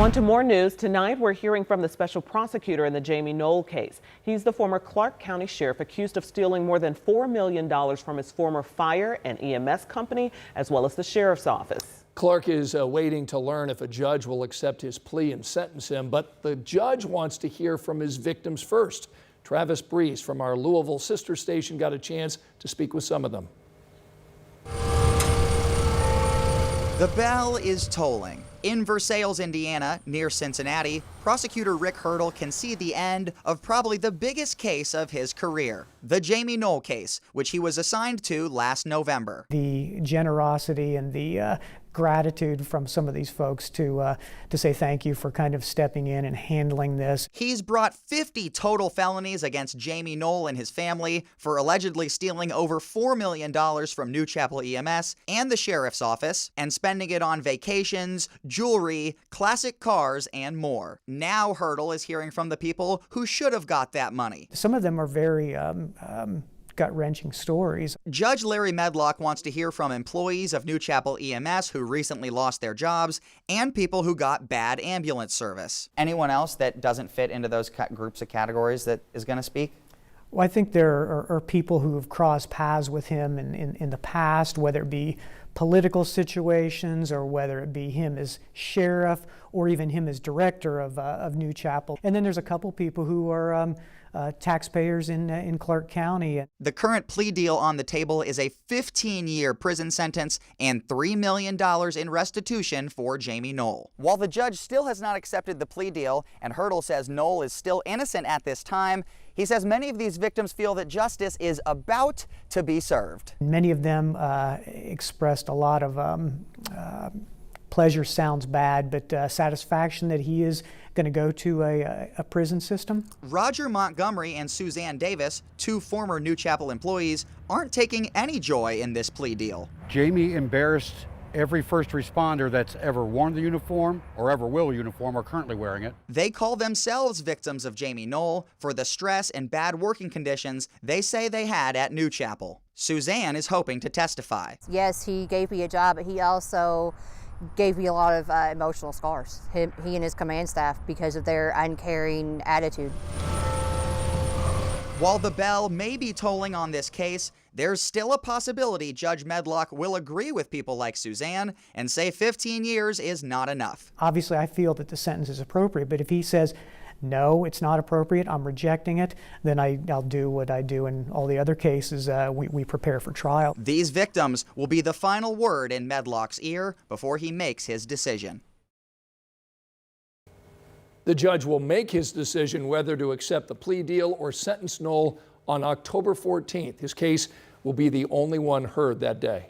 On to more news. Tonight, we're hearing from the special prosecutor in the Jamey Noel case. He's the former Clark County sheriff accused of stealing more than $4 million from his former fire and EMS company, as well as the sheriff's office. Clark is waiting to learn if a judge will accept his plea and sentence him, but the judge wants to hear from his victims first. Travis Breeze from our Louisville sister station got a chance to speak with some of them. The bell is tolling. In Versailles, Indiana, near Cincinnati, prosecutor Rick Hurdle can see the end of probably the biggest case of his career, the Jamey Noel case, which he was assigned to last November. The generosity and the gratitude from some of these folks to say thank you for kind of stepping in and handling this. He's brought 50 total felonies against Jamey Noel and his family for allegedly stealing over $4 million from New Chapel EMS and the sheriff's office and spending it on vacations, jewelry, classic cars, and more. Now Hurdle is hearing from the people who should have got that money. Some of them are very gut-wrenching stories. Judge Larry Medlock wants to hear from employees of New Chapel EMS who recently lost their jobs and people who got bad ambulance service. Anyone else that doesn't fit into those groups of categories that is going to speak? Well, I think there are people who have crossed paths with him in the past, whether it be political situations or whether it be him as sheriff or even him as director of New Chapel. And then there's a couple people who are taxpayers in Clark County. The current plea deal on the table is a 15-year prison sentence and $3 million in restitution for Jamey Noel. While the judge still has not accepted the plea deal, and Hurdle says Noel is still innocent at this time, he says many of these victims feel that justice is about to be served. Many of them expressed a lot of pleasure sounds bad, but satisfaction that he is going to go to a prison system. Roger Montgomery and Suzanne Davis, two former New Chapel employees, aren't taking any joy in this plea deal. Jamey embarrassed every first responder that's ever worn the uniform or ever will uniform or currently wearing it. They call themselves victims of Jamey Noel for the stress and bad working conditions they say they had at New Chapel. Suzanne is hoping to testify. Yes, he gave me a job, but he also gave me a lot of emotional scars, he and his command staff, because of their uncaring attitude. While the bell may be tolling on this case, there's still a possibility Judge Medlock will agree with people like Suzanne and say 15 years is not enough. Obviously, I feel that the sentence is appropriate, but if he says, no, it's not appropriate, I'm rejecting it, then I'll do what I do in all the other cases. We prepare for trial. These victims will be the final word in Medlock's ear before he makes his decision. The judge will make his decision whether to accept the plea deal or sentence Noel on October 14th. His case will be the only one heard that day.